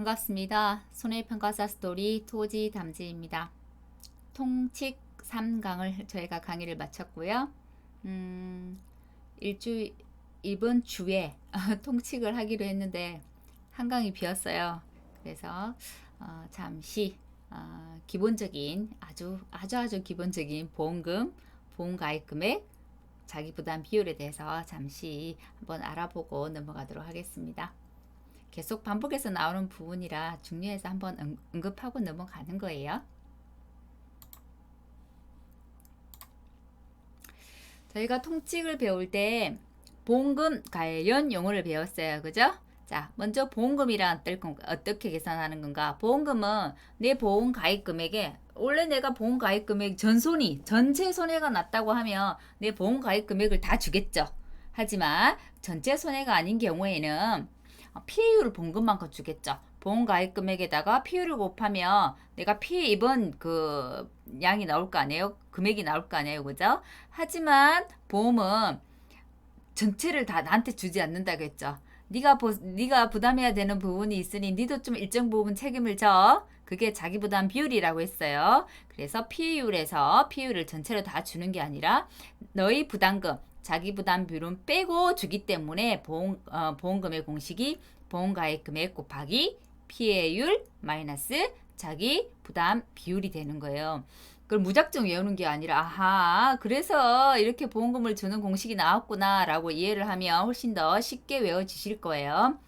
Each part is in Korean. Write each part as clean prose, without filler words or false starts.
반갑습니다. 손해평가사 스토리 토지 담지입니다. 통칙 3강을 저희가 강의를 마쳤고요. 일주 이번 주에 통칙을 하기로 했는데 한강이 비었어요. 그래서 잠시 기본적인 아주 기본적인 보험금, 보험가입 금액, 자기부담 비율에 대해서 잠시 한번 알아보고 넘어가도록 하겠습니다. 계속 반복해서 나오는 부분이라 중요해서 한번 언급하고 넘어가는 거예요. 저희가 통칙을 배울 때 보험금 관련 용어를 배웠어요. 그죠? 자, 먼저 보험금이란 어떻게 계산하는 건가? 보험금은 내 보험 가입 금액에 원래 내가 보험 가입 금액 전체 손해가 났다고 하면 내 보험 가입 금액을 다 주겠죠. 하지만 전체 손해가 아닌 경우에는 피해율을 보험금만큼 주겠죠. 보험 가입 금액에다가 피해율을 곱하면 내가 피해 입은 그 양이 나올 거 아니에요? 금액이 나올 거 아니에요? 그죠? 하지만 보험은 전체를 다 나한테 주지 않는다고 했죠. 네가 부담해야 되는 부분이 있으니 니도 좀 일정 부분 책임을 져. 그게 자기 부담 비율이라고 했어요. 그래서 피해율에서 피해율을 전체로 다 주는 게 아니라 너희 부담금 자기 부담 비율은 빼고 주기 때문에 보험금의 공식이 보험가입 금액 곱하기 피해율 마이너스 자기 부담 비율이 되는 거예요. 그걸 무작정 외우는 게 아니라 아하 그래서 이렇게 보험금을 주는 공식이 나왔구나 라고 이해를 하면 훨씬 더 쉽게 외워지실 거예요.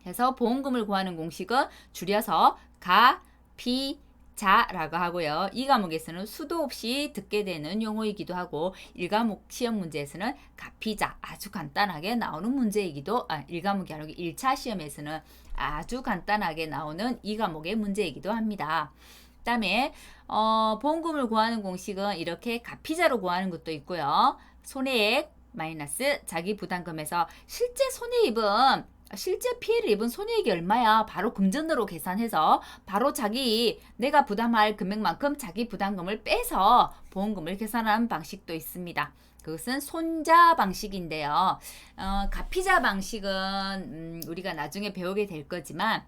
그래서 보험금을 구하는 공식은 줄여서 가, 피, 자라고 하고요. 이 과목에서는 수도 없이 듣게 되는 용어이기도 하고 1과목 시험 문제에서는 가피자 아주 간단하게 나오는 문제이기도 1과목이 아니고 1차 시험에서는 아주 간단하게 나오는 2과목의 문제이기도 합니다. 그 다음에 보험금을 구하는 공식은 이렇게 가피자로 구하는 것도 있고요. 손해액 마이너스 자기 부담금에서 실제 피해를 입은 손해액이 얼마야? 바로 금전으로 계산해서 바로 내가 부담할 금액만큼 자기 부담금을 빼서 보험금을 계산하는 방식도 있습니다. 그것은 손자 방식인데요. 가피자 방식은 우리가 나중에 배우게 될 거지만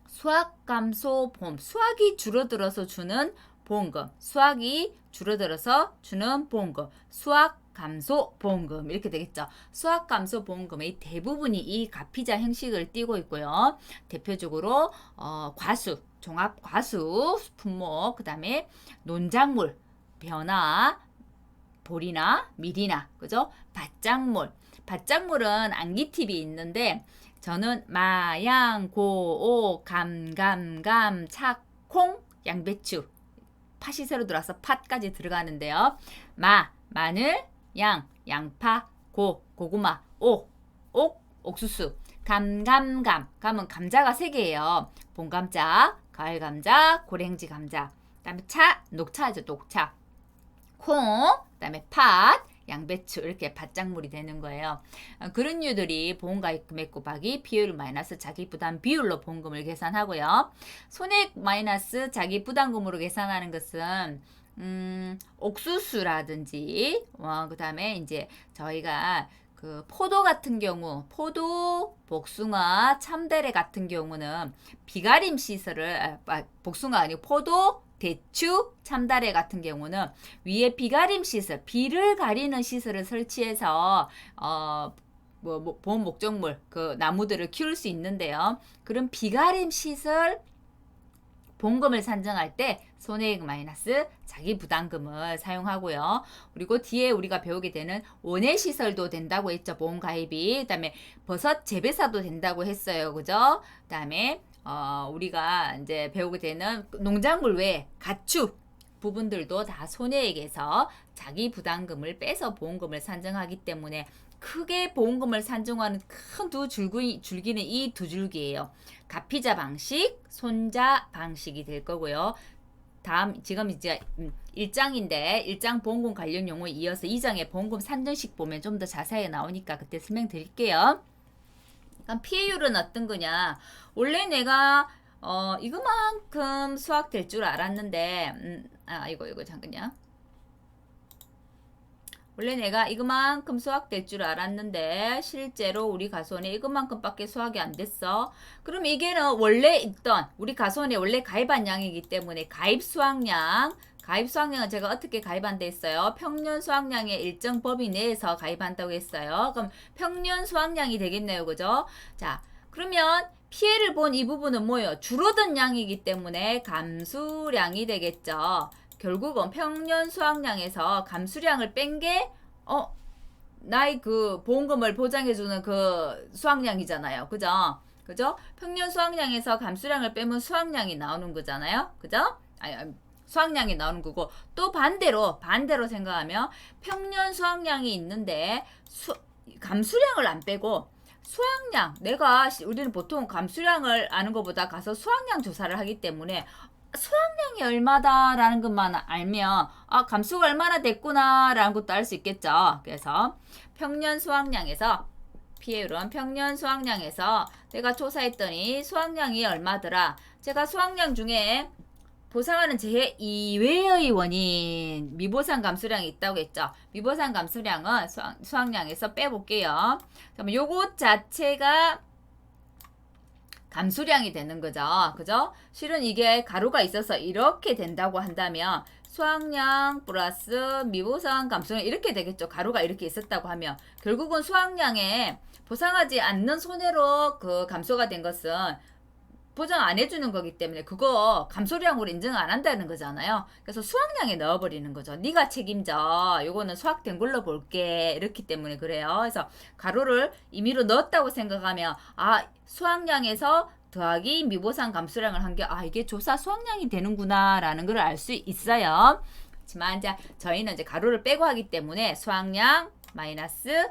수학 감소 보험, 수학이 줄어들어서 주는 보험금, 수학이 줄어들어서 주는 보험금, 수학 감소 보험금 이렇게 되겠죠. 수학 감소 보험금의 대부분이 이 가피자 형식을 띠고 있고요. 대표적으로 과수, 종합 과수 품목, 그다음에 논작물, 벼나, 보리나, 밀이나, 그죠? 밭작물은 안기팁이 있는데 저는 마, 양, 고, 오, 감, 착, 콩, 양배추 팥이 새로 들어와서 팥까지 들어가는데요. 마늘, 양파, 고구마, 옥, 옥수수, 감은 감자가 3개예요. 봄감자, 가을감자, 고랭지 감자. 그다음에 녹차죠, 녹차. 콩, 그다음에 팥, 양배추 이렇게 밭작물이 되는 거예요. 그런 류들이 보험가입 금액 곱하기 비율 마이너스 자기 부담 비율로 보험금을 계산하고요. 손해액 마이너스 자기 부담금으로 계산하는 것은 옥수수라든지 그다음에 이제 저희가 그 포도 같은 경우 포도, 복숭아, 참대래 같은 경우는 비가림 시설을 복숭아 아니고 포도, 대추, 참다래 같은 경우는 위에 비가림 시설, 비를 가리는 시설을 설치해서 보험 목적물 그 나무들을 키울 수 있는데요. 그런 비가림 시설 보험금을 산정할 때 손해액 마이너스 자기 부담금을 사용하고요. 그리고 뒤에 우리가 배우게 되는 원예 시설도 된다고 했죠. 보험 가입이. 그다음에 버섯 재배사도 된다고 했어요. 그죠? 그다음에 우리가 이제 배우게 되는 농작물 외에 가축 부분들도 다 손해액에서 자기 부담금을 빼서 보험금을 산정하기 때문에 크게 보험금을 산정하는 큰 두 줄기는 이 두 줄기예요. 가피자 방식, 손자 방식이 될 거고요. 지금 이제 1장인데 1장 보험금 관련 용어에 이어서 2장의 보험금 산정식 보면 좀 더 자세히 나오니까 그때 설명드릴게요. 그럼 피해율은 어떤 거냐? 원래 내가 이거만큼 수학 될 줄 알았는데 이거 잠깐요. 원래 내가 이거만큼 수확될 줄 알았는데 실제로 우리 가수원에 이것만큼밖에 수확이 안 됐어. 그럼 이게는 원래 있던 우리 가수원에 원래 가입한 양이기 때문에 가입 수확량은 제가 어떻게 가입한 데 있어요? 평년 수확량의 일정 범위 내에서 가입한다고 했어요. 그럼 평년 수확량이 되겠네요. 그죠? 자, 그러면 피해를 본 이 부분은 뭐예요? 줄어든 양이기 때문에 감수량이 되겠죠. 결국은 평년 수확량에서 감수량을 뺀 게 나의 그 보험금을 보장해주는 그 수확량이잖아요. 그죠? 평년 수확량에서 감수량을 빼면 수확량이 나오는 거잖아요. 그죠? 아니, 수확량이 나오는 거고, 또 반대로 생각하면 평년 수확량이 있는데 감수량을 안 빼고 수확량, 우리는 보통 감수량을 아는 것보다 가서 수확량 조사를 하기 때문에 수확량이 얼마다라는 것만 알면 감수가 얼마나 됐구나라는 것도 알 수 있겠죠. 그래서 평년 수확량에서 피해율은 평년 수확량에서 내가 조사했더니 수확량이 얼마더라. 제가 수확량 중에 보상하는 재해 이외의 원인 미보상 감수량이 있다고 했죠. 미보상 감수량은 수확량에서 빼볼게요. 그러면 요것 자체가 감수량이 되는 거죠. 그죠? 실은 이게 가루가 있어서 이렇게 된다고 한다면 수확량 플러스 미보상 감수량 이렇게 되겠죠. 가루가 이렇게 있었다고 하면 결국은 수확량에 보상하지 않는 손해로 그 감소가 된 것은 보장 안 해주는 거기 때문에 그거 감소량으로 인정 안 한다는 거잖아요. 그래서 수확량에 넣어버리는 거죠. 네가 책임져. 요거는 수확된 걸로 볼게. 이렇기 때문에 그래요. 그래서 가루를 임의로 넣었다고 생각하면 수확량에서 더하기 미보상 감소량을 한 게 이게 조사 수확량이 되는구나 라는 걸 알 수 있어요. 그렇지만 이제 저희는 이제 가루를 빼고 하기 때문에 수확량 마이너스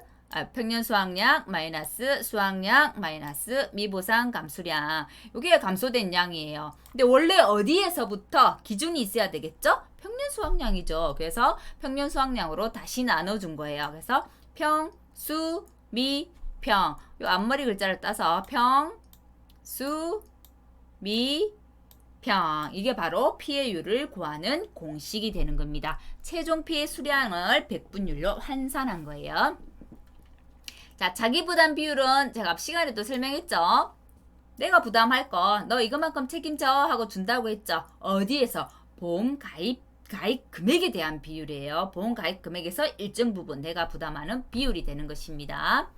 평년 수확량 마이너스 수확량 마이너스 미보상 감수량 이게 감소된 양이에요. 근데 원래 어디에서부터 기준이 있어야 되겠죠? 평년 수확량이죠. 그래서 평년 수확량으로 다시 나눠준 거예요. 그래서 평, 수, 미, 평 요 앞머리 글자를 따서 평, 수, 미, 평 이게 바로 피해율을 구하는 공식이 되는 겁니다. 최종 피해 수량을 백분율로 환산한 거예요. 자, 자기 부담 비율은 제가 앞 시간에도 설명했죠. 내가 부담할 거, 너 이것만큼 책임져 하고 준다고 했죠. 어디에서? 보험 가입 금액에 대한 비율이에요. 보험 가입 금액에서 일정 부분 내가 부담하는 비율이 되는 것입니다.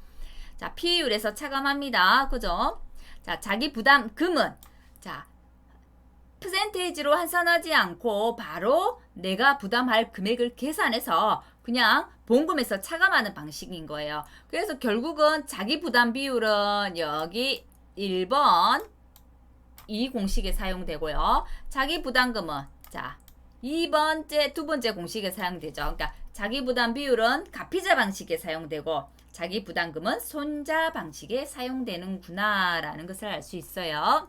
자, 피해율에서 차감합니다. 그죠? 자, 자기 부담금은 자, 퍼센테이지로 환산하지 않고 바로 내가 부담할 금액을 계산해서 그냥 보험금에서 차감하는 방식인 거예요. 그래서 결국은 자기 부담 비율은 여기 1번 이 공식에 사용되고요. 자기 부담금은 자, 두 번째 공식에 사용되죠. 그러니까 자기 부담 비율은 가피자 방식에 사용되고 자기 부담금은 손자 방식에 사용되는구나 라는 것을 알 수 있어요.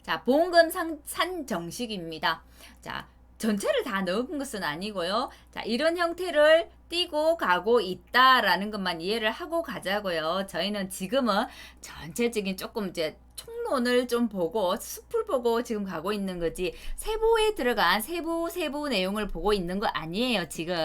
자, 보험금 산정식입니다. 자, 전체를 다 넣은 것은 아니고요. 자, 이런 형태를 띄고 가고 있다라는 것만 이해를 하고 가자고요. 저희는 지금은 전체적인 조금 이제 총론을 좀 보고 숲을 보고 지금 가고 있는 거지 세부에 들어간 세부 내용을 보고 있는 거 아니에요, 지금.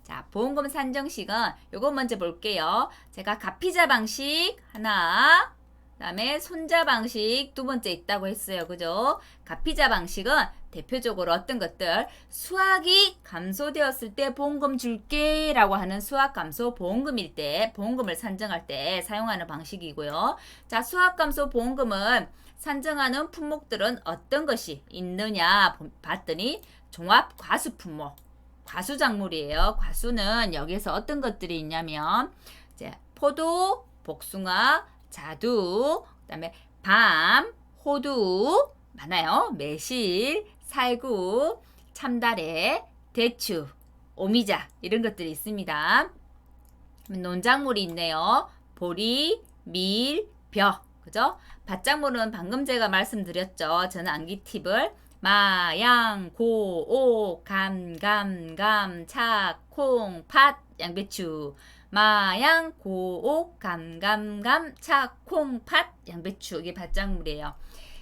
자, 보험금 산정식은 요거 먼저 볼게요. 제가 가피자 방식 하나, 그다음에 손자 방식 두 번째 있다고 했어요. 그죠? 가피자 방식은 대표적으로 어떤 것들 수확이 감소되었을 때 보험금 줄게 라고 하는 수확 감소 보험금일 때 보험금을 산정할 때 사용하는 방식이고요. 자, 수확 감소 보험금은 산정하는 품목들은 어떤 것이 있느냐 봤더니 종합 과수 품목 과수 작물이에요. 과수는 여기서 어떤 것들이 있냐면 이제 포도, 복숭아, 자두, 그다음에 밤, 호두 많아요. 매실, 살구, 참다래, 대추, 오미자 이런 것들이 있습니다. 논작물이 있네요. 보리, 밀, 벼. 그죠? 밭작물은 방금 제가 말씀드렸죠. 저는 암기 팁을 마, 양, 고, 오, 감, 차, 콩, 팥, 양배추. 마양, 고옥, 차, 콩, 팥, 양배추 이게 밭작물이에요.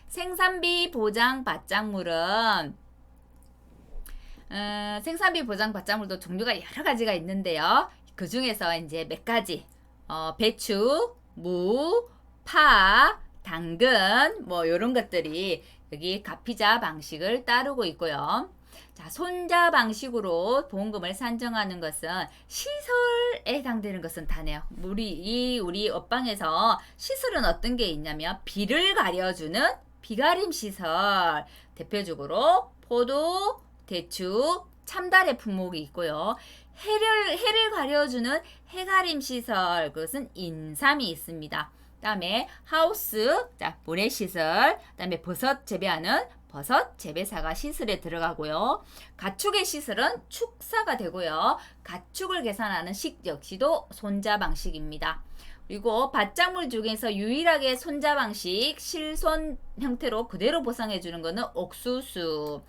생산비 보장 밭작물은 생산비 보장 받장물도 종류가 여러 가지가 있는데요. 그 중에서 이제 몇 가지, 배추, 무, 파, 당근, 뭐, 이런 것들이 여기 가피자 방식을 따르고 있고요. 자, 손자 방식으로 보험금을 산정하는 것은 시설에 해당되는 것은 다네요. 우리 업방에서 시설은 어떤 게 있냐면, 비를 가려주는 비가림 시설. 대표적으로 포도, 대추, 참다래 품목이 있고요. 해를 가려주는 해가림 시설, 그것은 인삼이 있습니다. 그다음에 하우스, 자, 모래 시설, 그다음에 버섯 재배하는 버섯 재배사가 시설에 들어가고요. 가축의 시설은 축사가 되고요. 가축을 계산하는 식 역시도 손자 방식입니다. 그리고 밭작물 중에서 유일하게 손자 방식 실손 형태로 그대로 보상해 주는 것은 옥수수.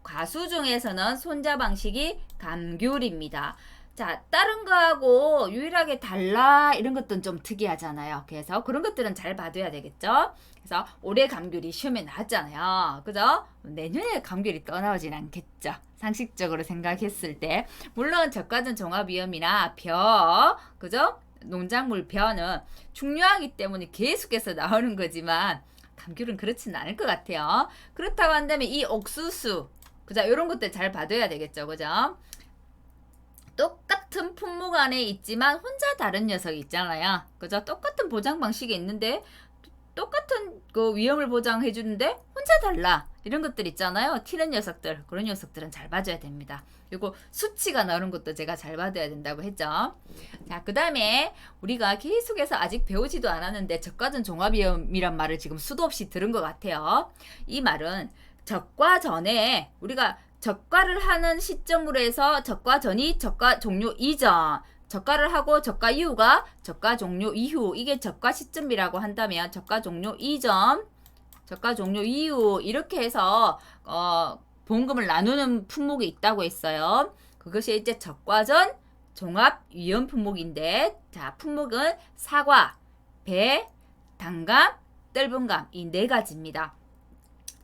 과수 중에서는 손자 방식이 감귤입니다. 자, 다른 거하고 유일하게 달라 이런 것들은 좀 특이하잖아요. 그래서 그런 것들은 잘 봐둬야 되겠죠. 그래서 올해 감귤이 시험에 나왔잖아요. 그죠? 내년에 감귤이 떠나오진 않겠죠. 상식적으로 생각했을 때. 물론 저가전 종합위험이나 벼, 그죠? 농작물 벼는 중요하기 때문에 계속해서 나오는 거지만 감귤은 그렇지는 않을 것 같아요. 그렇다고 한다면 이 옥수수, 그죠? 이런 것들 잘 봐둬야 되겠죠. 그죠? 똑같은 품목 안에 있지만 혼자 다른 녀석이 있잖아요. 그죠? 똑같은 보장 방식이 있는데 똑같은 그 위험을 보장해 주는데 혼자 달라. 이런 것들 있잖아요. 튀는 녀석들. 그런 녀석들은 잘 봐줘야 됩니다. 그리고 수치가 나오는 것도 제가 잘 봐둬야 된다고 했죠. 자, 그 다음에 우리가 계속해서 아직 배우지도 않았는데 저가전 종합위험이란 말을 지금 수도 없이 들은 것 같아요. 이 말은 적과 전에 우리가 적과를 하는 시점으로 해서 적과 전이 적과 종료 이전, 적과를 하고 적과 이후가 적과 종료 이후, 이게 적과 시점이라고 한다면 적과 종료 이전, 적과 종료 이후 이렇게 해서 보험금을 나누는 품목이 있다고 했어요. 그것이 이제 적과 전 종합 위험 품목인데, 자, 품목은 사과, 배, 단감, 떫은감 이 네 가지입니다.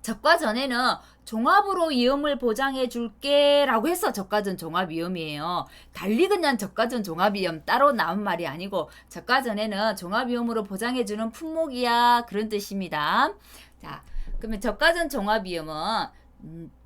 적과 전에는 종합으로 위험을 보장해 줄게 라고 해서 적과전 종합위험이에요. 달리 그냥 적과전 종합위험 따로 나온 말이 아니고 적과전에는 종합위험으로 보장해 주는 품목이야 그런 뜻입니다. 자, 그러면 적과전 종합위험은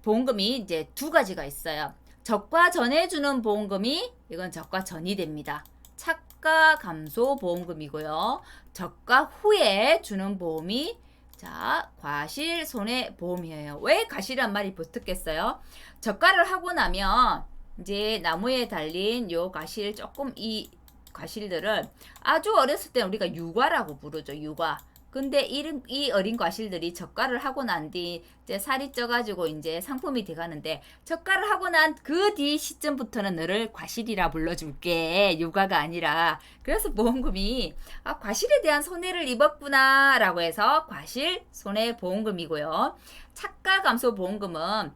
보험금이 이제 두 가지가 있어요. 적과 전에 주는 보험금이 이건 적과 전이 됩니다. 착가 감소 보험금이고요. 적과 후에 주는 보험이 자, 과실 손해보험이에요. 왜 과실이란 말이 붙었겠어요? 적과를 하고 나면 이제 나무에 달린 요 과실 조금 이 과실들을 아주 어렸을 때 우리가 유과라고 부르죠. 유과. 근데 이 어린 과실들이 적과를 하고 난 뒤 이제 살이 쪄가지고 이제 상품이 돼가는데 적과를 하고 난 그 뒤 시점부터는 너를 과실이라 불러줄게. 유과가 아니라. 그래서 보험금이 과실에 대한 손해를 입었구나 라고 해서 과실 손해보험금이고요. 착가 감소 보험금은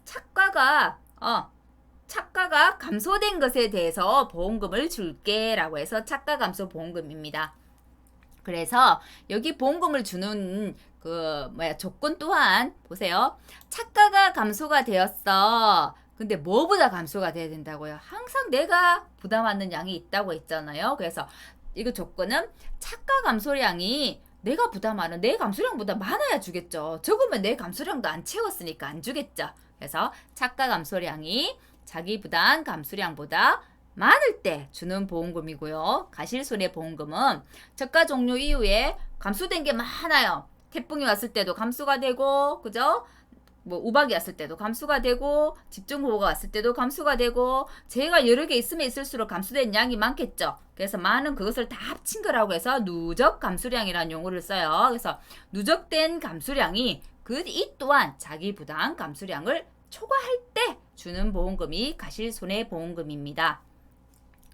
착가가 감소된 것에 대해서 보험금을 줄게 라고 해서 착가 감소 보험금입니다. 그래서 여기 보험금을 주는 조건 또한 보세요. 착가가 감소가 되었어. 근데 뭐보다 감소가 돼야 된다고요? 항상 내가 부담하는 양이 있다고 했잖아요. 그래서 이거 조건은 착가 감소량이 내가 부담하는 내 감소량보다 많아야 주겠죠. 적으면 내 감소량도 안 채웠으니까 안 주겠죠. 그래서 착가 감소량이 자기 부담 감소량보다 많을 때 주는 보험금이고요. 가실손해보험금은 적가 종료 이후에 감소된 게 많아요. 태풍이 왔을 때도 감소가 되고, 그죠? 뭐 우박이 왔을 때도 감소가 되고, 집중호우가 왔을 때도 감소가 되고, 재해가 여러 개 있으면 있을수록 감소된 양이 많겠죠. 그래서 많은 그것을 다 합친 거라고 해서 누적 감소량이라는 용어를 써요. 그래서 누적된 감소량이 이 또한 자기 부담 감소량을 초과할 때 주는 보험금이 가실손해보험금입니다.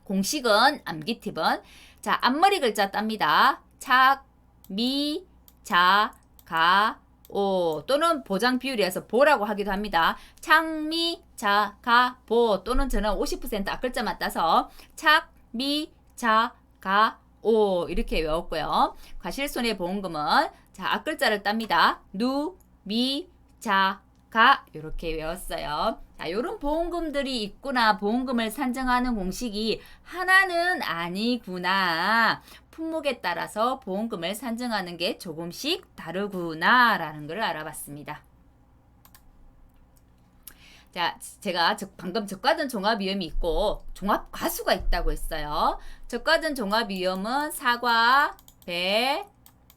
공식은 암기 팁은 자, 앞머리 글자 땁니다. 착, 미, 자, 가, 오 또는 보장 비율이어서 보라고 하기도 합니다. 착, 미, 자, 가, 보 또는 저는 50% 앞글자만 따서 착, 미, 자, 가, 오 이렇게 외웠고요. 과실손해보험금은 자, 앞글자를 땁니다. 누, 미, 자, 가 이렇게 외웠어요. 자, 요런 보험금들이 있구나. 보험금을 산정하는 공식이 하나는 아니구나. 품목에 따라서 보험금을 산정하는 게 조금씩 다르구나 라는 걸 알아봤습니다. 자, 제가 방금 저가전 종합위험이 있고 종합과수가 있다고 했어요. 저가전 종합위험은 사과, 배,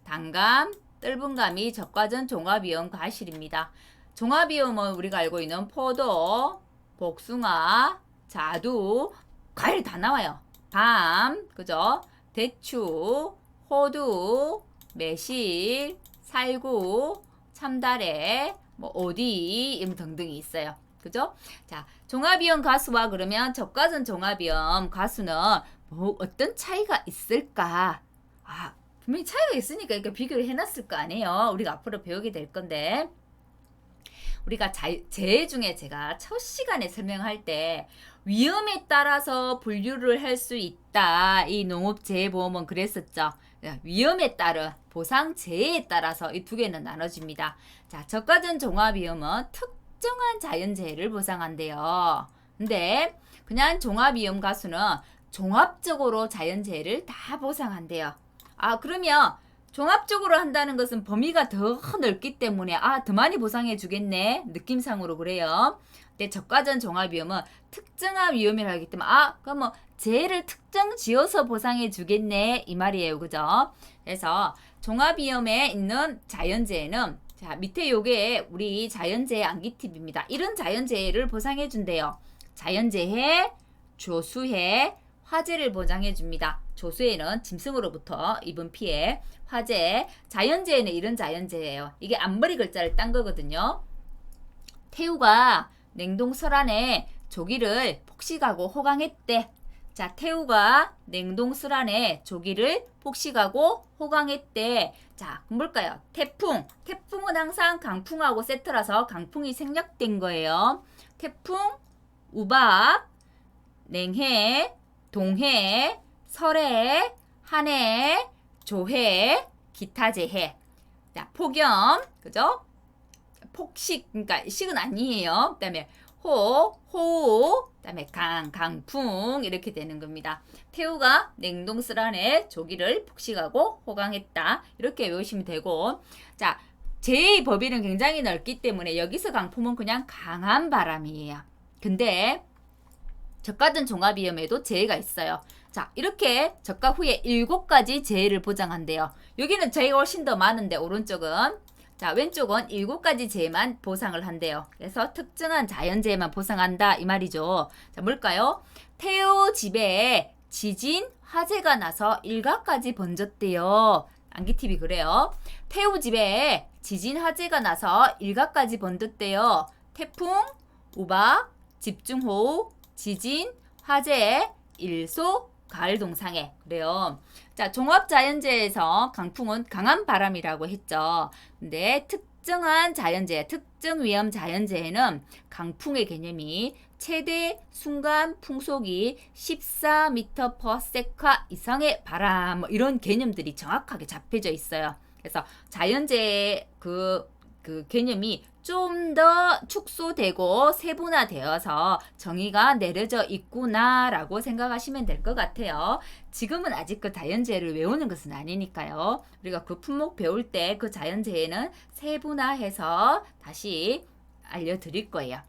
단감, 뜰분감이 저가전 종합위험 과실입니다. 종합위험은 우리가 알고 있는 포도, 복숭아, 자두, 과일 다 나와요. 밤, 그죠? 대추, 호두, 매실, 살구, 참다래, 뭐 오디 등등이 있어요. 그죠? 자, 종합위험 가수와 그러면 저가전 종합위험 가수는 뭐 어떤 차이가 있을까? 아, 분명히 차이가 있으니까 이렇게 비교를 해놨을 거 아니에요. 우리가 앞으로 배우게 될 건데. 우리가 재해 중에 제가 첫 시간에 설명할 때 위험에 따라서 분류를 할 수 있다. 이 농업재해보험은 그랬었죠. 위험에 따른 보상 재해에 따라서 이 두 개는 나눠집니다. 자, 저가전 종합위험은 특정한 자연재해를 보상한대요. 근데 그냥 종합위험 가수는 종합적으로 자연재해를 다 보상한대요. 아, 그러면 종합적으로 한다는 것은 범위가 더 넓기 때문에 더 많이 보상해 주겠네. 느낌상으로 그래요. 근데 저가전 종합위험은 특정한 위험이라 하기 때문에 그럼 뭐 재해를 특정 지어서 보상해 주겠네 이 말이에요. 그죠? 그래서 종합위험에 있는 자연재해는 자, 밑에 요게 우리 자연재해 암기팁입니다. 이런 자연재해를 보상해 준대요. 자연재해, 조수해, 화재를 보장해 줍니다. 조수해는 짐승으로부터 입은 피해, 화재, 자연재해는 이런 자연재해예요. 이게 앞머리 글자를 딴 거거든요. 태우가 냉동설 안에 조기를 폭식하고 호강했대. 자, 태우가 냉동설 안에 조기를 폭식하고 호강했대. 자, 그럼 뭘까요? 태풍. 태풍은 항상 강풍하고 세트라서 강풍이 생략된 거예요. 태풍, 우박, 냉해, 동해, 설해, 한해, 조해, 기타 재해. 자, 폭염, 그죠? 폭식, 그러니까 식은 아니에요. 그다음에 호우, 그다음에 강풍 이렇게 되는 겁니다. 태우가 냉동실 안에 조기를 폭식하고 호강했다. 이렇게 외우시면 되고, 자, 재해의 범위는 굉장히 넓기 때문에 여기서 강풍은 그냥 강한 바람이에요. 근데 저가전 종합위험에도 재해가 있어요. 자, 이렇게 저가 후에 7가지 재해를 보장한대요. 여기는 재해가 훨씬 더 많은데 오른쪽은 자, 왼쪽은 7가지 재해만 보상을 한대요. 그래서 특정한 자연재해만 보상한다 이 말이죠. 자, 뭘까요? 태우 집에 지진, 화재가 나서 일가까지 번졌대요. 암기팁이 그래요. 태우 집에 지진, 화재가 나서 일가까지 번졌대요. 태풍, 우박, 집중호우, 지진, 화재, 일소, 가을 동상해. 그래요. 자, 종합자연재해에서 강풍은 강한 바람이라고 했죠. 근데 특정한 자연재해, 특정 위험 자연재해는 강풍의 개념이 최대 순간 풍속이 14m/s 이상의 바람 이런 개념들이 정확하게 잡혀져 있어요. 그래서 자연재해 그 개념이 좀 더 축소되고 세분화되어서 정의가 내려져 있구나라고 생각하시면 될 것 같아요. 지금은 아직 그 자연재해를 외우는 것은 아니니까요. 우리가 그 품목 배울 때 그 자연재해는 세분화해서 다시 알려드릴 거예요.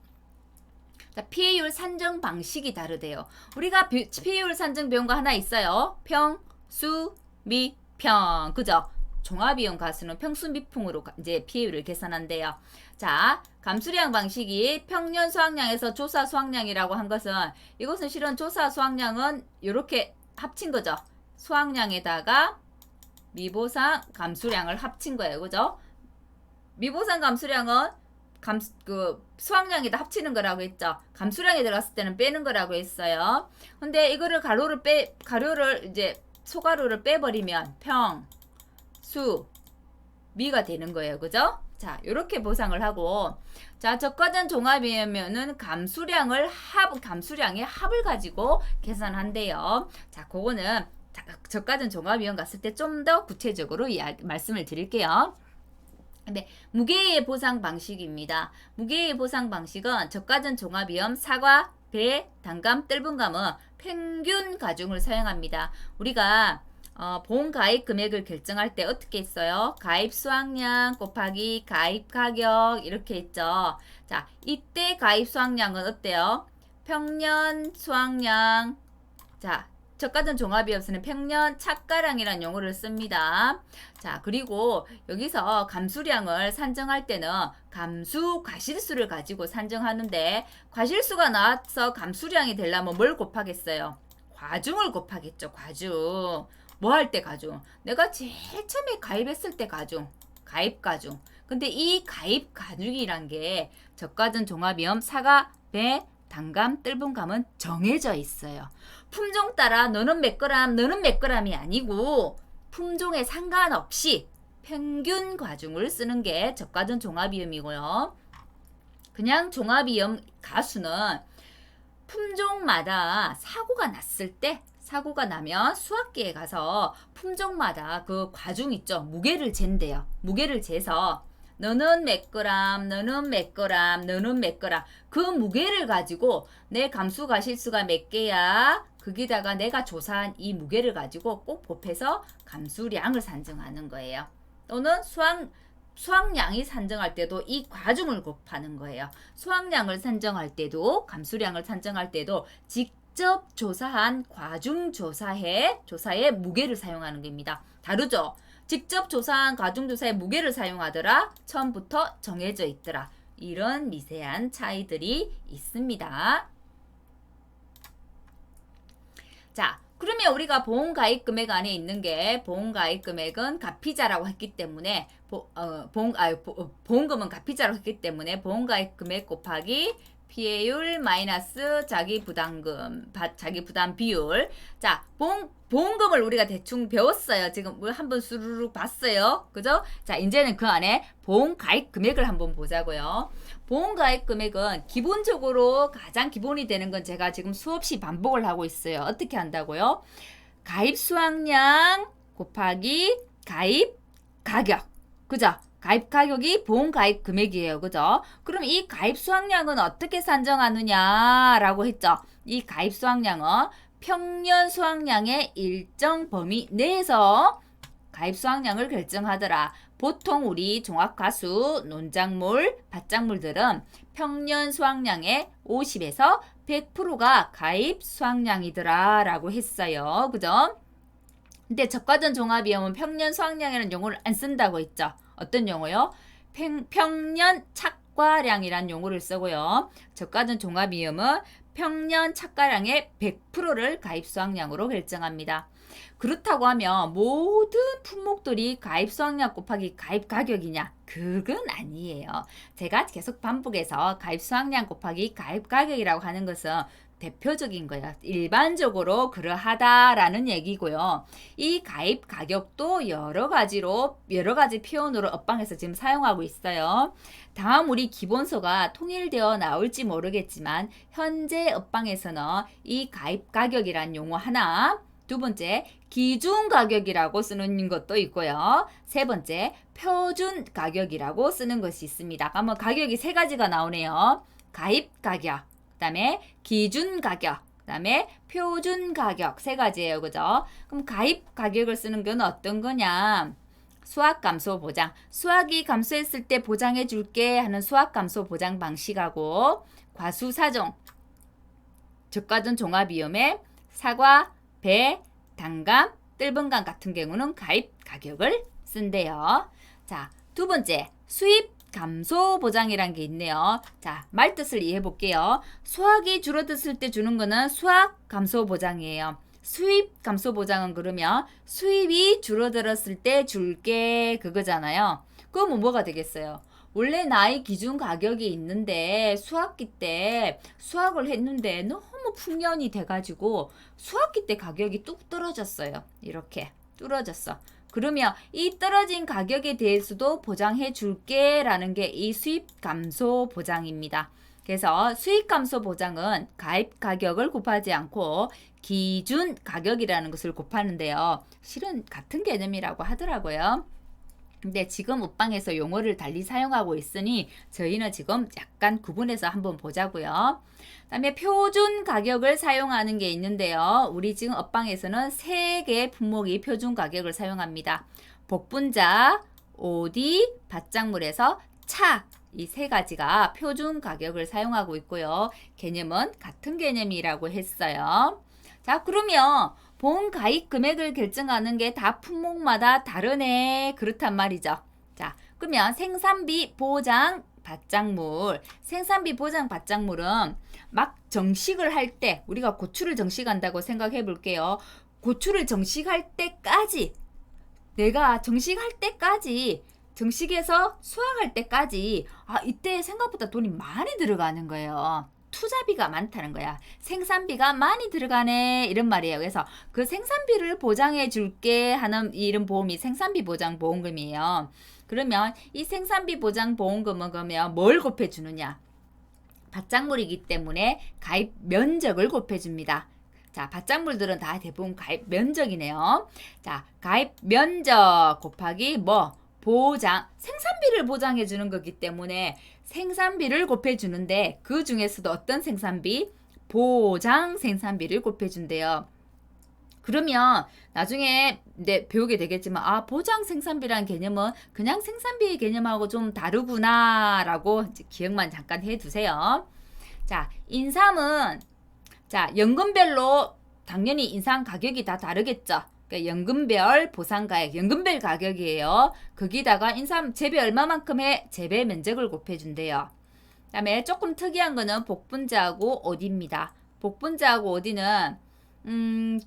자, 피해율 산정 방식이 다르대요. 우리가 피해율 산정 배운 거 하나 있어요. 평, 수, 미, 평. 그죠? 종합위험 가수는 평수미풍으로 이제 피해율을 계산한대요. 자, 감수량 방식이 평년 수확량에서 조사 수확량이라고 한 것은 이것은 실은 조사 수확량은 이렇게 합친 거죠. 수확량에다가 미보상 감수량을 합친 거예요. 그죠? 미보상 감수량은 수확량에다 합치는 거라고 했죠. 감수량에 들어갔을 때는 빼는 거라고 했어요. 근데 이거를 가로를 이제 소가로를 빼버리면 평, 수, 미가 되는 거예요. 그죠? 자, 이렇게 보상을 하고, 자, 저가전 종합이면은 감수량의 합을 가지고 계산한대요. 자, 그거는 저가전 종합위원 갔을 때 좀 더 구체적으로 말씀을 드릴게요. 네, 무게의 보상 방식입니다. 무게의 보상 방식은 저가전 종합위험 사과, 배, 단감, 뜰분감은 평균 가중을 사용합니다. 우리가 보험 가입 금액을 결정할 때 어떻게 했어요? 가입 수확량 곱하기 가입 가격 이렇게 했죠. 자, 이때 가입 수확량은 어때요? 평년 수확량. 자, 저가전 종합이었으면 평년 착가량이라는 용어를 씁니다. 자, 그리고 여기서 감수량을 산정할 때는 감수 과실수를 가지고 산정하는데 과실수가 나와서 감수량이 되려면 뭘 곱하겠어요? 과중을 곱하겠죠. 과중. 뭐 할 때 과중? 내가 제일 처음에 가입했을 때 과중. 가입 과중. 근데 이 가입 과중이란 게 저가전 종합위험 사과, 배, 단감, 뜰분감은 정해져 있어요. 품종 따라 너는 몇 그램, 너는 몇 그램이 아니고 품종에 상관없이 평균 과중을 쓰는 게 저가전 종합위험이고요. 그냥 종합위험 가수는 품종마다 사고가 났을 때 사고가 나면 수확기에 가서 품종마다 그 과중 있죠. 무게를 잰대요. 무게를 재서 너는 몇 그램, 너는 몇 그램, 너는 몇 그램. 그 무게를 가지고 내 감수 과실수가 몇 개야. 거기다가 내가 조사한 이 무게를 가지고 꼭 곱해서 감수량을 산정하는 거예요. 또는 수확량이 산정할 때도 이 과중을 곱하는 거예요. 수확량을 산정할 때도 감수량을 산정할 때도 직접 조사한 과중조사의 무게를 사용하는 겁니다. 다르죠? 직접 조사한 과중조사의 무게를 사용하더라. 처음부터 정해져 있더라. 이런 미세한 차이들이 있습니다. 자, 그러면 우리가 보험가입금액 안에 있는 게 보험가입금액은 가피자라고 했기 때문에 보험금은 가피자라고 했기 때문에 보험가입금액 곱하기 피해율 마이너스 자기 부담 비율. 자, 보험금을 우리가 대충 배웠어요. 지금 한번 수르륵 봤어요. 그죠? 자, 이제는 그 안에 보험 가입 금액을 한번 보자고요. 보험 가입 금액은 기본적으로 가장 기본이 되는 건 제가 지금 수없이 반복을 하고 있어요. 어떻게 한다고요? 가입 수확량 곱하기 가입 가격. 그죠? 가입 가격이 보험 가입 금액이에요. 그죠? 그럼 이 가입 수확량은 어떻게 산정하느냐라고 했죠. 이 가입 수확량은 평년 수확량의 일정 범위 내에서 가입 수확량을 결정하더라. 보통 우리 종합가수, 논작물, 밭작물들은 평년 수확량의 50에서 100%가 가입 수확량이더라 라고 했어요. 그죠? 근데 저가전 종합위험은 평년 수확량이라는 용어를 안 쓴다고 했죠. 어떤 용어요? 평년 착과량이라는 용어를 쓰고요. 저가전 종합위험은 평년 착과량의 100%를 가입 수확량으로 결정합니다. 그렇다고 하면 모든 품목들이 가입 수확량 곱하기 가입 가격이냐? 그건 아니에요. 제가 계속 반복해서 가입 수확량 곱하기 가입 가격이라고 하는 것은 대표적인 거예요. 일반적으로 그러하다라는 얘기고요. 이 가입 가격도 여러 가지 표현으로 업방에서 지금 사용하고 있어요. 다음 우리 기본서가 통일되어 나올지 모르겠지만 현재 업방에서는 이 가입 가격이란 용어 하나, 두 번째 기준 가격이라고 쓰는 것도 있고요. 세 번째 표준 가격이라고 쓰는 것이 있습니다. 그러면 가격이 세 가지가 나오네요. 가입 가격, 그 다음에 기준 가격, 그 다음에 표준 가격 세 가지예요. 그죠? 그럼 가입 가격을 쓰는 건 어떤 거냐? 수확 감소 보장. 수확이 감소했을 때 보장해 줄게 하는 수확 감소 보장 방식하고 과수사종, 저가전 종합위험의 사과, 배, 단감, 뜰분감 같은 경우는 가입 가격을 쓴대요. 자, 두 번째 수입 감소 보장이란 게 있네요. 자, 말뜻을 이해해 볼게요. 수확이 줄어들었을 때 주는 거는 수확 감소 보장이에요. 수입 감소 보장은 그러면 수입이 줄어들었을 때 줄게 그거잖아요. 그러면 뭐가 되겠어요? 원래 나의 기준 가격이 있는데 수확기 때 수확을 했는데 너무 풍년이 돼가지고 수확기 때 가격이 뚝 떨어졌어요. 이렇게 떨어졌어. 그러면 이 떨어진 가격에 대해서도 보장해 줄게 라는 게 이 수입 감소 보장입니다. 그래서 수익 감소 보장은 가입 가격을 곱하지 않고 기준 가격이라는 것을 곱하는데요. 실은 같은 개념이라고 하더라고요. 근데 지금 옷방에서 용어를 달리 사용하고 있으니 저희는 지금 약간 구분해서 한번 보자고요. 그다음에 표준 가격을 사용하는 게 있는데요. 우리 지금 옷방에서는 3개의 품목이 표준 가격을 사용합니다. 복분자, 오디, 밭작물에서 차, 이 3가지가 표준 가격을 사용하고 있고요. 개념은 같은 개념이라고 했어요. 자, 그러면 보험 가입 금액을 결정하는 게 다 품목마다 다르네. 그렇단 말이죠. 자, 그러면 생산비 보장 밭작물. 생산비 보장 밭작물은 막 정식을 할 때, 우리가 고추를 정식한다고 생각해 볼게요. 고추를 정식할 때까지, 내가 정식할 때까지, 정식해서 수확할 때까지, 이때 생각보다 돈이 많이 들어가는 거예요. 투자비가 많다는 거야. 생산비가 많이 들어가네 이런 말이에요. 그래서 그 생산비를 보장해 줄게 하는 이런 보험이 생산비 보장 보험금이에요. 그러면 이 생산비 보장 보험금은 그러면 뭘 곱해 주느냐? 밭작물이기 때문에 가입 면적을 곱해 줍니다. 자, 밭작물들은 다 대부분 가입 면적이네요. 자, 가입 면적 곱하기 뭐? 보장, 생산비를 보장해 주는 거기 때문에 생산비를 곱해 주는데 그 중에서도 어떤 생산비? 보장 생산비를 곱해 준대요. 그러면 나중에 배우게 되겠지만 보장 생산비라는 개념은 그냥 생산비 개념하고 좀 다르구나 라고 기억만 잠깐 해두세요. 자, 인삼은 자, 연금별로 당연히 인삼 가격이 다 다르겠죠. 그러니까 연금별 보상가액, 연금별 가격이에요. 거기다가 인삼 재배 얼마만큼 해? 재배 면적을 곱해준대요. 그 다음에 조금 특이한 거는 복분자하고 오디입니다. 복분자하고 오디는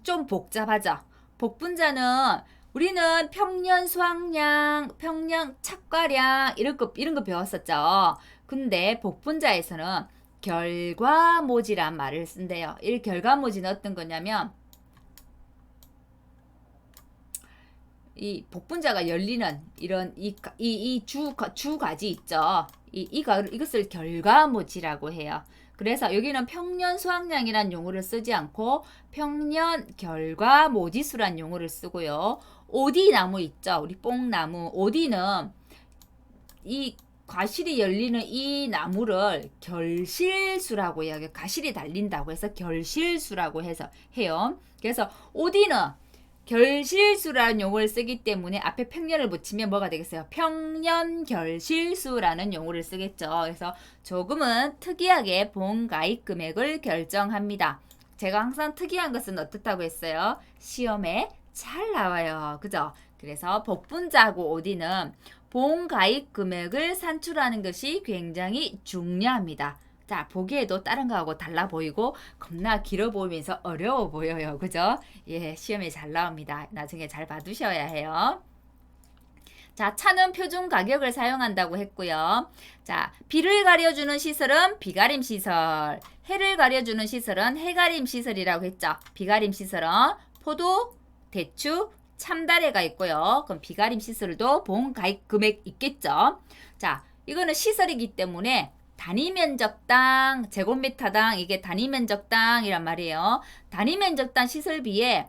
좀 복잡하죠. 복분자는 우리는 평년 수확량, 평년 착과량 이런 거 배웠었죠. 근데 복분자에서는 결과모지란 말을 쓴대요. 이 결과모지는 어떤 거냐면 이 복분자가 열리는 이런 이 주가지 있죠. 이것을 결과모지라고 해요. 그래서 여기는 평년 수확량이란 용어를 쓰지 않고 평년 결과모지수란 용어를 쓰고요. 오디 나무 있죠. 우리 뽕나무. 오디는 이 과실이 열리는 이 나무를 결실수라고 해요. 과실이 달린다고 해서 결실수라고 해서 해요. 그래서 오디는 결실수라는 용어를 쓰기 때문에 앞에 평년을 붙이면 뭐가 되겠어요? 평년 결실수라는 용어를 쓰겠죠. 그래서 조금은 특이하게 보험가입 금액을 결정합니다. 제가 항상 특이한 것은 어떻다고 했어요? 시험에 잘 나와요. 그죠? 그래서 복분자하고 오디는 보험가입 금액을 산출하는 것이 굉장히 중요합니다. 자, 보기에도 다른 거하고 달라 보이고 겁나 길어 보이면서 어려워 보여요. 그죠? 예, 시험에 잘 나옵니다. 나중에 잘 봐두셔야 해요. 자, 차는 표준 가격을 사용한다고 했고요. 자, 비를 가려주는 시설은 비가림 시설, 해를 가려주는 시설은 해가림 시설이라고 했죠. 비가림 시설은 포도, 대추, 참다래가 있고요. 그럼 비가림 시설도 보험 가입 금액 있겠죠. 자, 이거는 시설이기 때문에 단위 면적당, 제곱미터당 이게 단위 면적당이란 말이에요. 단위 면적당 시설비에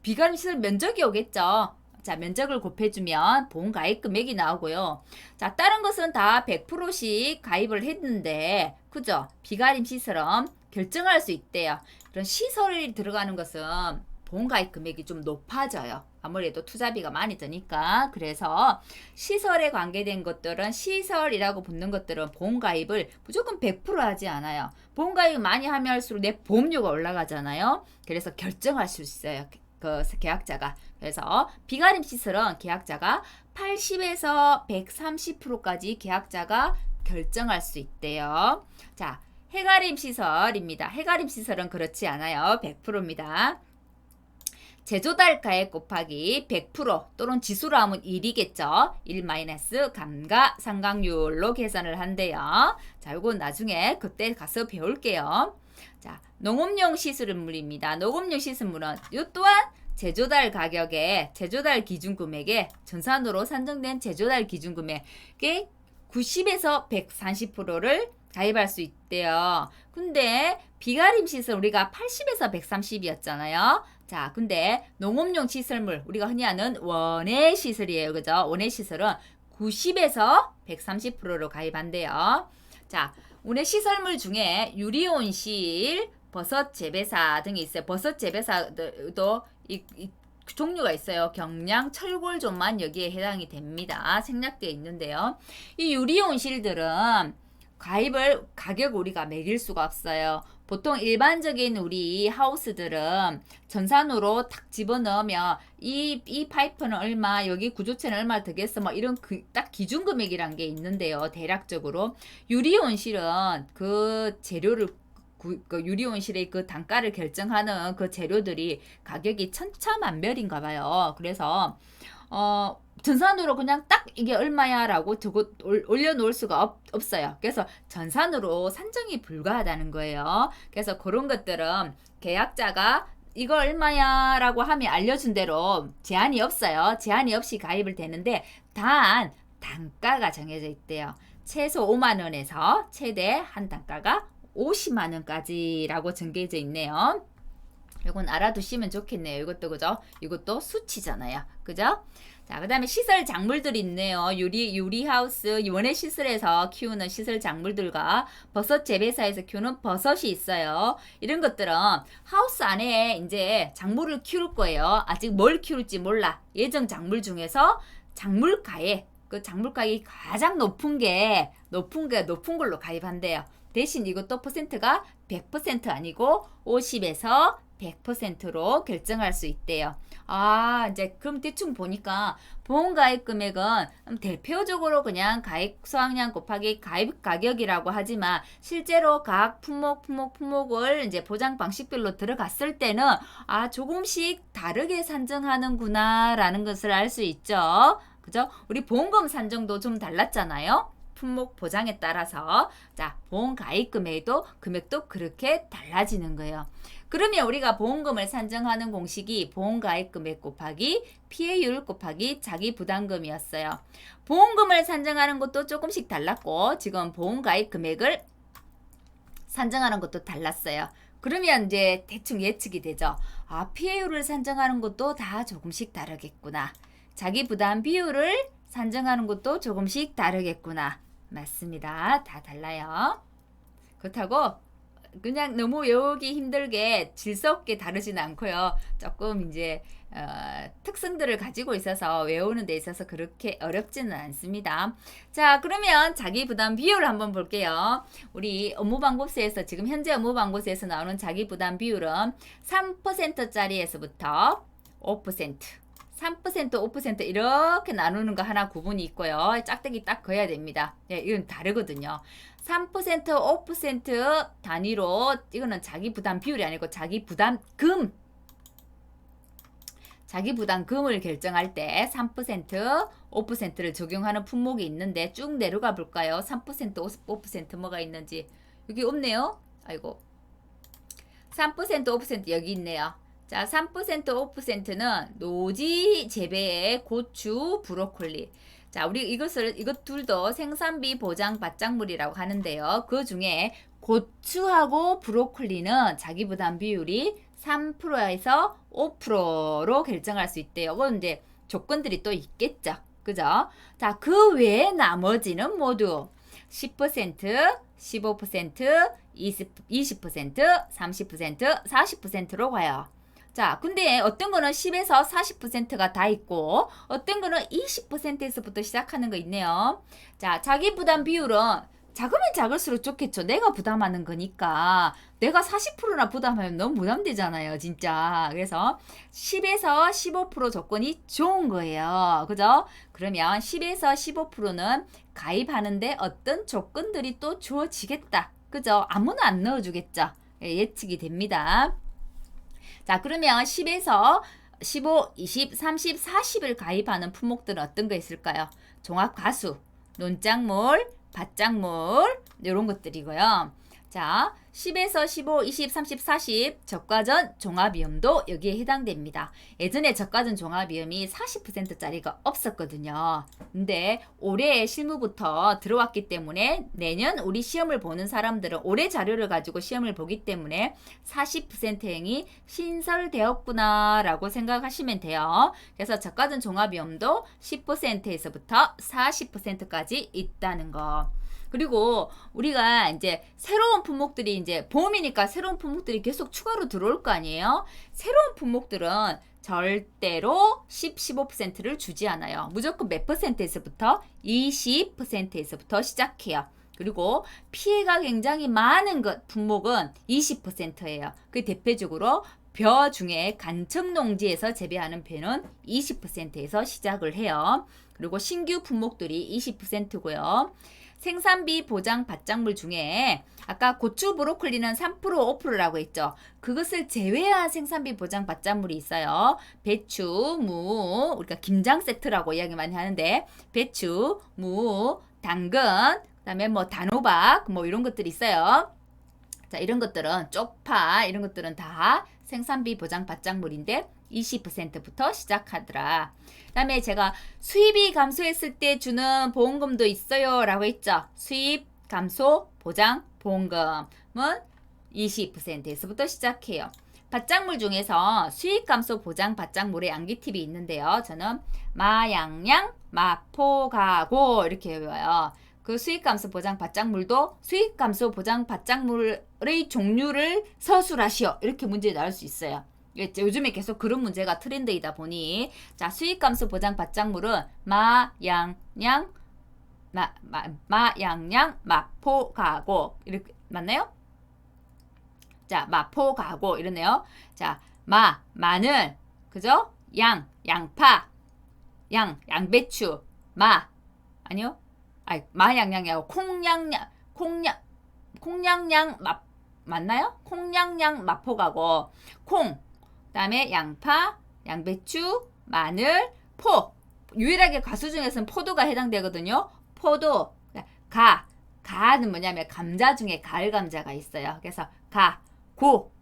비가림 시설 면적이 오겠죠. 자, 면적을 곱해주면 보험 가입 금액이 나오고요. 자, 다른 것은 다 100%씩 가입을 했는데, 그죠? 비가림 시설은 결정할 수 있대요. 그런 시설이 들어가는 것은 보험 가입 금액이 좀 높아져요. 아무래도 투자비가 많이 드니까. 그래서 시설에 관계된 것들은 시설이라고 붙는 것들은 보험 가입을 무조건 100% 하지 않아요. 보험 가입 많이 하면 할수록 내 보험료가 올라가잖아요. 그래서 결정할 수 있어요. 그 계약자가. 그래서 비가림 시설은 계약자가 80에서 130%까지 계약자가 결정할 수 있대요. 자, 해가림 시설입니다. 해가림 시설은 그렇지 않아요. 100%입니다. 제조달 가액 곱하기 100% 또는 지수로 하면 1이겠죠. 1 마이너스 감가상각률로 계산을 한대요. 자, 요건 나중에 그때 가서 배울게요. 자, 농업용 시설물입니다. 농업용 시설물은 이 또한 제조달 가격에 제조달 기준금액에 전산으로 산정된 제조달 기준금액의 90에서 130%를 가입할 수 있대요. 근데 비가림 시설 우리가 80에서 130이었잖아요. 자, 근데 농업용 시설물 우리가 흔히 하는 원예 시설이에요. 그죠? 원예 시설은 90에서 130%로 가입한대요. 자, 원예 시설물 중에 유리온실, 버섯 재배사 등이 있어요. 버섯 재배사도 이 종류가 있어요. 경량, 철골존만 여기에 해당이 됩니다. 생략되어 있는데요. 이 유리온실들은 가격을 우리가 매길 수가 없어요. 보통 일반적인 우리 하우스들은 전산으로 탁 집어넣으면 이 파이프는 얼마, 여기 구조체는 얼마 되겠어, 뭐 이런 딱 기준 금액이란 게 있는데요. 대략적으로 유리온실은 그 재료를 그 유리온실의 그 단가를 결정하는 그 재료들이 가격이 천차만별인가 봐요. 그래서 전산으로 그냥 딱 이게 얼마야라고 두고 올려놓을 수가 없어요. 그래서 전산으로 산정이 불가하다는 거예요. 그래서 그런 것들은 계약자가 이거 얼마야라고 하면 알려준 대로 제한이 없어요. 제한이 없이 가입을 되는데 단 단가가 정해져 있대요. 최소 5만 원에서 최대 한 단가가 50만 원까지라고 정해져 있네요. 이건 알아두시면 좋겠네요. 이것도 그죠? 이것도 수치잖아요. 그죠? 자, 그 다음에 시설 작물들이 있네요. 유리하우스, 원예 시설에서 키우는 시설 작물들과 버섯 재배사에서 키우는 버섯이 있어요. 이런 것들은 하우스 안에 이제 작물을 키울 거예요. 아직 뭘 키울지 몰라. 예정 작물 중에서 작물가에, 그 작물가격이 가장 높은 걸로 가입한대요. 대신 이것도 퍼센트가 100% 아니고 50에서 100%로 결정할 수 있대요. 아, 이제 그럼 대충 보니까 보험가입 금액은 대표적으로 그냥 가입 수확량 곱하기 가입 가격이라고 하지만 실제로 각 품목을 이제 보장 방식별로 들어갔을 때는 조금씩 다르게 산정하는구나라는 것을 알 수 있죠. 그죠? 우리 보험금 산정도 좀 달랐잖아요. 품목 보장에 따라서. 자, 보험 가입 금액도 그렇게 달라지는 거예요. 그러면 우리가 보험금을 산정하는 공식이 보험 가입 금액 곱하기 피해율 곱하기 자기 부담금이었어요. 보험금을 산정하는 것도 조금씩 달랐고 지금 보험 가입 금액을 산정하는 것도 달랐어요. 그러면 이제 대충 예측이 되죠. 피해율을 산정하는 것도 다 조금씩 다르겠구나. 자기 부담 비율을 산정하는 것도 조금씩 다르겠구나. 맞습니다. 다 달라요. 그렇다고 그냥 너무 외우기 힘들게 질서 없게 다르진 않고요. 조금 이제 특성들을 가지고 있어서 외우는 데 있어서 그렇게 어렵지는 않습니다. 자, 그러면 자기 부담 비율을 한번 볼게요. 우리 업무방법서에서 지금 현재 업무방법서에서 나오는 자기 부담 비율은 3%짜리에서부터 5%, 3%, 5% 이렇게 나누는 거 하나 구분이 있고요. 짝대기 딱 그어야 됩니다. 네, 이건 다르거든요. 3%, 5% 단위로 이거는 자기 부담 비율이 아니고 자기 부담금을 결정할 때 3%, 5%를 적용하는 품목이 있는데 쭉 내려가 볼까요? 3%, 5% 뭐가 있는지 여기 없네요. 아이고. 3%, 5% 여기 있네요. 자, 3%, 5%는 노지 재배의 고추, 브로콜리. 자, 우리 이것 둘도 생산비 보장 받작물이라고 하는데요. 그 중에 고추하고 브로콜리는 자기 부담 비율이 3%에서 5%로 결정할 수 있대요. 이건 이제 조건들이 또 있겠죠. 그죠? 자, 그 외에 나머지는 모두 10%, 15%, 20%, 30%, 40%로 가요. 자, 근데 어떤 거는 10에서 40%가 다 있고 어떤 거는 20%에서부터 시작하는 거 있네요. 자, 자기 부담 비율은 작으면 작을수록 좋겠죠. 내가 부담하는 거니까. 내가 40%나 부담하면 너무 부담되잖아요, 진짜. 그래서 10에서 15% 조건이 좋은 거예요. 그죠? 그러면 10에서 15%는 가입하는데 어떤 조건들이 또 주어지겠다. 그죠? 아무나 안 넣어주겠죠. 예측이 됩니다. 자, 그러면 10에서 15, 20, 30, 40을 가입하는 품목들은 어떤 거 있을까요? 종합가수, 논작물, 밭작물 이런 것들이고요. 자, 10에서 15, 20, 30, 40 저가전 종합위험도 여기에 해당됩니다. 예전에 저가전 종합위험이 40%짜리가 없었거든요. 근데 올해 실무부터 들어왔기 때문에 내년 우리 시험을 보는 사람들은 올해 자료를 가지고 시험을 보기 때문에 40%행이 신설되었구나 라고 생각하시면 돼요. 그래서 저가전 종합위험도 10%에서부터 40%까지 있다는 거. 그리고 우리가 이제 새로운 품목들이 이제 보험이니까 새로운 품목들이 계속 추가로 들어올 거 아니에요? 새로운 품목들은 절대로 10, 15%를 주지 않아요. 무조건 몇 %에서부터? 20%에서부터 시작해요. 그리고 피해가 굉장히 많은 품목은 20%예요. 그 대표적으로 벼 중에 간척농지에서 재배하는 벼는 20%에서 시작을 해요. 그리고 신규 품목들이 20%고요. 생산비 보장 받장물 중에 아까 고추 브로콜리는 3% 5%라고 했죠. 그것을 제외한 생산비 보장 받장물이 있어요. 배추, 무, 우리가 김장 세트라고 이야기 많이 하는데 배추, 무, 당근, 그다음에 뭐 단호박 뭐 이런 것들이 있어요. 자, 이런 것들은 쪽파 이런 것들은 다 생산비 보장 받장물인데 20%부터 시작하더라. 그 다음에 제가 수입이 감소했을 때 주는 보험금도 있어요 라고 했죠. 수입 감소 보장 보험금은 20%에서부터 시작해요. 받장물 중에서 수입 감소 보장 받장물의 암기 팁이 있는데요. 저는 마양양, 마포가고 이렇게 외워요. 그 수익 감소 보장 받장물도 수익 감소 보장 받장물의 종류를 서술하시오. 이렇게 문제 나올 수 있어요. 요즘에 계속 그런 문제가 트렌드이다 보니 자 수익 감소 보장 받장물은 마양양 마포가고 이렇게 맞나요? 자 마포가고 이러네요. 자 마늘 그죠? 양파 양배추 아니요? 마양양이하고 콩냥냥 맞나요? 콩냥냥 마포가고 그다음에 양파, 양배추, 마늘, 유일하게 가수 중에서는 포도가 해당되거든요. 포도, 가는 뭐냐면 감자 중에 가을 감자가 있어요. 그래서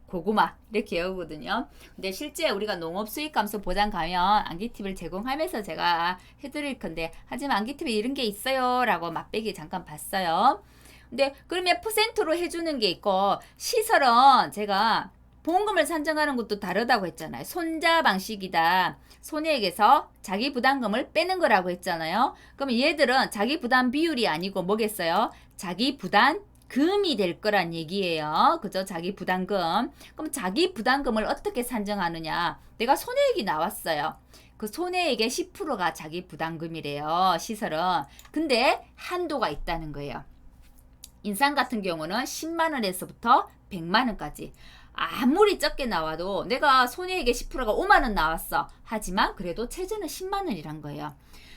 고구마 이렇게 외우거든요. 근데 실제 우리가 농업 수익 감소 보장 가면 암기 팁을 제공하면서 제가 해드릴 건데 하지만 암기 팁에 이런 게 있어요 라고 맛배기 잠깐 봤어요. 근데 그러면 퍼센트로 해주는 게 있고 시설은 제가 보험금을 산정하는 것도 다르다고 했잖아요. 손자 방식이다. 손해액에서 자기 부담금을 빼는 거라고 했잖아요. 그럼 얘들은 자기 부담 비율이 아니고 뭐겠어요? 자기 부담금이 될 거란 얘기예요. 그죠? 자기 부담금. 그럼 자기 부담금을 어떻게 산정하느냐? 내가 손해액이 나왔어요. 그 손해액의 10%가 자기 부담금이래요. 시설은. 근데 한도가 있다는 거예요. 인상 같은 경우는 10만 원에서부터 100만 원까지. 아무리 적게 나와도 내가 손해액의 10%가 5만 원 나왔어. 하지만 그래도 최저는 10만 원이란 거예요.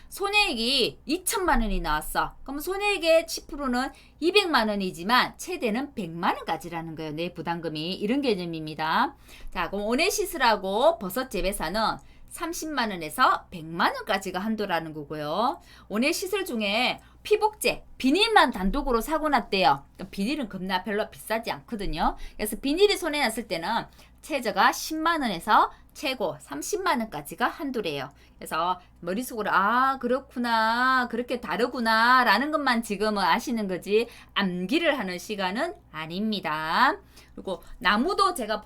손해액이 2천만 원이 나왔어. 그럼 손해액의 10%는 200만 원이지만 최대는 100만 원까지라는 거예요. 내 부담금이. 이런 개념입니다. 자, 그럼 온해시설하고 버섯 재배사는 30만 원에서 100만 원까지가 한도라는 거고요. 온해시설 중에 피복제, 비닐만 단독으로 사고 났대요. 비닐은 겁나 별로 비싸지 않거든요. 그래서 비닐이 손해났을 때는 최저가 10만 원에서 최고 30만 원까지가 한도래요. 그래서 머릿속으로 그렇구나 그렇게 다르구나 라는 것만 지금은 아시는 거지 암기를 하는 시간은 아닙니다. 그리고 나무도 제가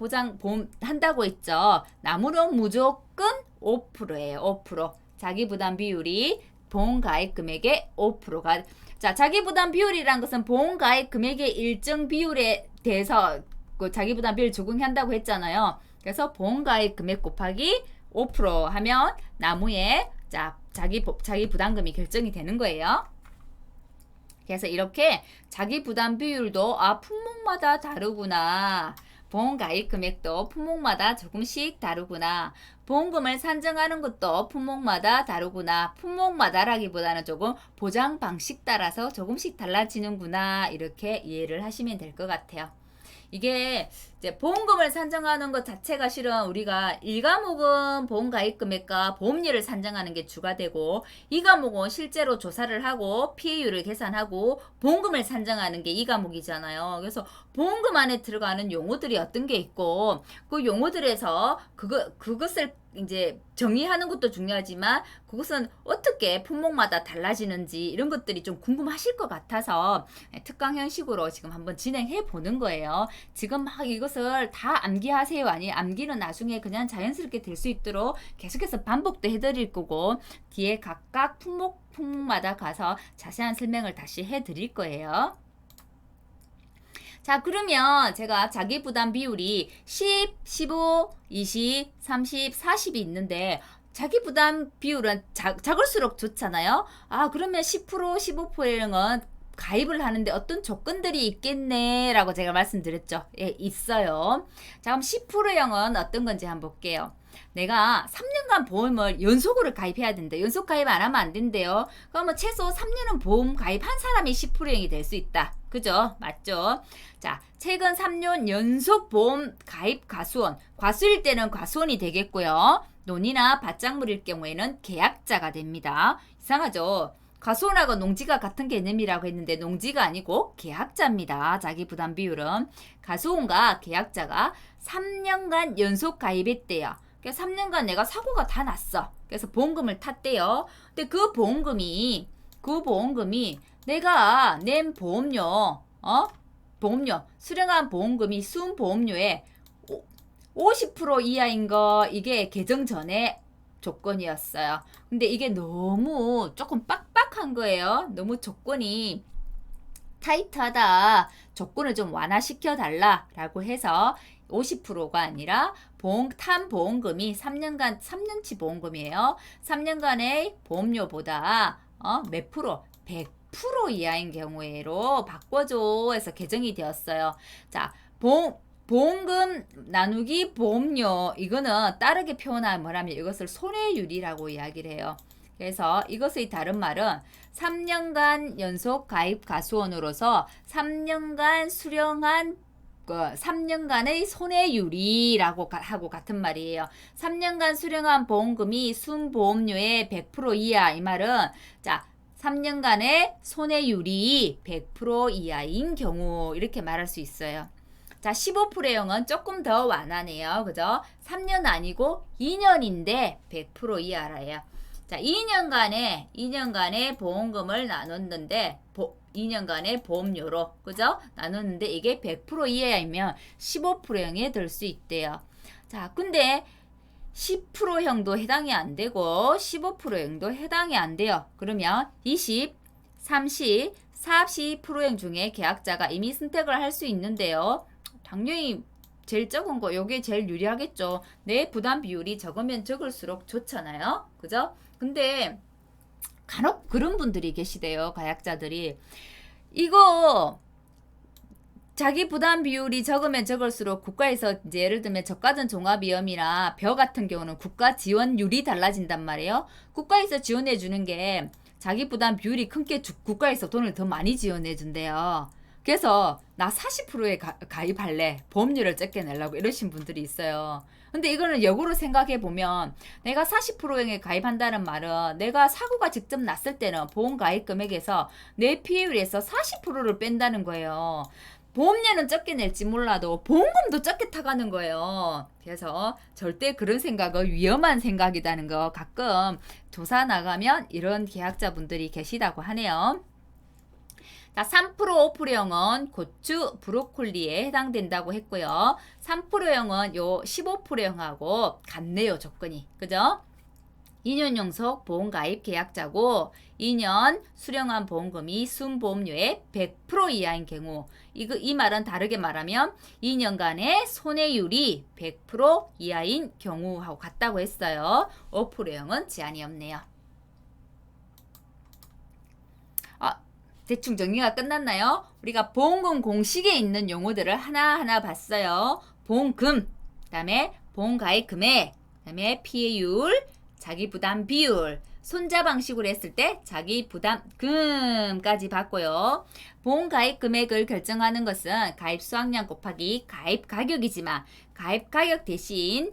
한다고 했죠. 나무는 무조건 5%예요. 5%. 자기 부담 비율이 보험 가입 금액의 5%가 자 자기 부담 비율이란 것은 보험 가입 금액의 일정 비율에 대해서 그 자기 부담 비율 적용한다고 했잖아요. 그래서 보험 가입 금액 곱하기 5% 하면 나무에 자기 부담금이 결정이 되는 거예요. 그래서 이렇게 자기 부담 비율도 품목마다 다르구나. 보험 가입 금액도 품목마다 조금씩 다르구나. 보험금을 산정하는 것도 품목마다 다르구나. 품목마다라기보다는 조금 보장 방식 따라서 조금씩 달라지는구나. 이렇게 이해를 하시면 될 것 같아요. 이게 이제 보험금을 산정하는 것 자체가 실은 우리가 1과목은 보험가입 금액과 보험료를 산정하는 게 주가 되고 2과목은 실제로 조사를 하고 피해율을 계산하고 보험금을 산정하는 게 2과목이잖아요. 그래서 보험금 안에 들어가는 용어들이 어떤 게 있고 그 용어들에서 그것을 이제 정의하는 것도 중요하지만 그것은 어떻게 품목마다 달라지는지 이런 것들이 좀 궁금하실 것 같아서 특강 형식으로 지금 한번 진행해 보는 거예요. 지금 막 이것을 다 암기하세요. 아니 암기는 나중에 그냥 자연스럽게 될 수 있도록 계속해서 반복도 해드릴 거고 뒤에 각각 품목마다 가서 자세한 설명을 다시 해드릴 거예요. 자, 그러면 제가 자기 부담 비율이 10, 15, 20, 30, 40이 있는데 자기 부담 비율은 작을수록 좋잖아요. 아, 그러면 10%, 15%는 가입을 하는데 어떤 조건들이 있겠네 라고 제가 말씀드렸죠. 예, 있어요. 자, 그럼 10%형은 어떤 건지 한번 볼게요. 내가 3년간 보험을 연속으로 가입해야 된다. 연속 가입 안 하면 안 된대요. 그러면 최소 3년은 보험 가입한 사람이 10%형이 될 수 있다. 그죠? 맞죠? 자, 최근 3년 연속 보험 가입 과수원. 과수일 때는 과수원이 되겠고요. 논이나 밭작물일 경우에는 계약자가 됩니다. 이상하죠? 과수원하고 농지가 같은 개념이라고 했는데 농지가 아니고 계약자입니다. 자기 부담 비율은. 과수원과 계약자가 3년간 연속 가입했대요. 그래서 3년간 내가 사고가 다 났어. 그래서 보험금을 탔대요. 근데 그 보험금이 내가 낸 보험료, 수령한 보험금이 순보험료의 50% 이하인 거, 이게 개정 전에 조건이었어요. 근데 이게 너무 조금 빡빡한 거예요. 너무 조건이 타이트하다. 조건을 좀 완화시켜 달라라고 해서 50%가 아니라 탄 보험금이 3년치 보험금이에요. 3년간의 보험료보다 몇 프로? 100% 이하인 경우에로 바꿔줘 해서 개정이 되었어요. 자, 보험금 나누기 보험료, 이거는 다르게 표현하면 뭐라면 이것을 손해율이라고 이야기를 해요. 그래서 이것의 다른 말은 3년간 연속 가입 가수원으로서 3년간 수령한 3년간의 손해율이라고 하고 같은 말이에요. 3년간 수령한 보험금이 순보험료의 100% 이하, 이 말은 자 3년간의 손해율이 100% 이하인 경우 이렇게 말할 수 있어요. 자, 15%형은 조금 더 완화네요. 그죠? 3년 아니고 2년인데 100% 이하라요. 자, 2년간의 보험금을 나눴는데 2년간의 보험료로, 그죠? 나눴는데 이게 100% 이하이면 15%형에 들 수 있대요. 자, 근데 10%형도 해당이 안 되고 15%형도 해당이 안 돼요. 그러면 20, 30, 40%형 중에 계약자가 이미 선택을 할 수 있는데요. 당연히 제일 적은 거, 요게 제일 유리하겠죠. 내 부담 비율이 적으면 적을수록 좋잖아요. 그죠? 근데 간혹 그런 분들이 계시대요. 가약자들이. 이거 자기 부담 비율이 적으면 적을수록 국가에서 이제 예를 들면 저가전 종합위험이나 벼 같은 경우는 국가 지원율이 달라진단 말이에요. 국가에서 지원해 주는 게 자기 부담 비율이 큰 게 국가에서 돈을 더 많이 지원해 준대요. 그래서 나 40%에 가입할래. 보험료를 적게 내려고 이러신 분들이 있어요. 근데 이거는 역으로 생각해 보면 내가 40%에 가입한다는 말은 내가 사고가 직접 났을 때는 보험 가입 금액에서 내 피해율에서 40%를 뺀다는 거예요. 보험료는 적게 낼지 몰라도 보험금도 적게 타가는 거예요. 그래서 절대 그런 생각은 위험한 생각이라는 거 가끔 조사 나가면 이런 계약자분들이 계시다고 하네요. 자, 3%, 5%형은 고추, 브로콜리에 해당된다고 했고요. 3%형은 요 15%형하고 같네요, 조건이. 그죠? 2년 연속 보험가입 계약자고 2년 수령한 보험금이 순보험료의 100% 이하인 경우, 이 말은 다르게 말하면 2년간의 손해율이 100% 이하인 경우하고 같다고 했어요. 5%형은 제한이 없네요. 대충 정리가 끝났나요? 우리가 보험금 공식에 있는 용어들을 하나하나 봤어요. 보험금, 그 다음에 보험가입 금액, 그 다음에 피해율, 자기 부담 비율, 손자 방식으로 했을 때 자기 부담금까지 받고요. 보험 가입 금액을 결정하는 것은 가입 수확량 곱하기 가입 가격이지만 가입 가격 대신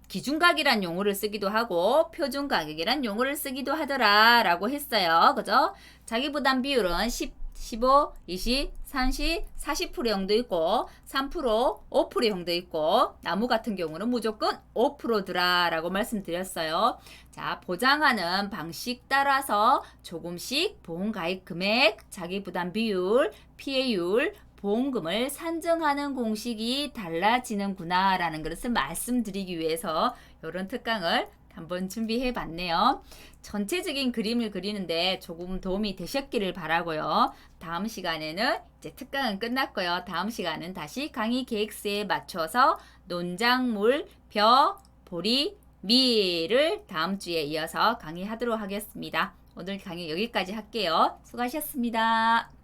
기준가격이란 용어를 쓰기도 하고 표준가격이란 용어를 쓰기도 하더라 라고 했어요. 그죠? 자기 부담 비율은 15, 20, 30, 40%형도 있고 3%, 5%형도 있고 나무 같은 경우는 무조건 5%더라 라고 말씀드렸어요. 자, 보장하는 방식 따라서 조금씩 보험 가입 금액, 자기 부담 비율, 피해율, 보험금을 산정하는 공식이 달라지는구나 라는 것을 말씀드리기 위해서 이런 특강을 한번 준비해 봤네요. 전체적인 그림을 그리는데 조금 도움이 되셨기를 바라고요. 다음 시간에는 이제 특강은 끝났고요. 다음 시간은 다시 강의 계획서에 맞춰서 논작물, 벼, 보리, 밀을 다음 주에 이어서 강의하도록 하겠습니다. 오늘 강의 여기까지 할게요. 수고하셨습니다.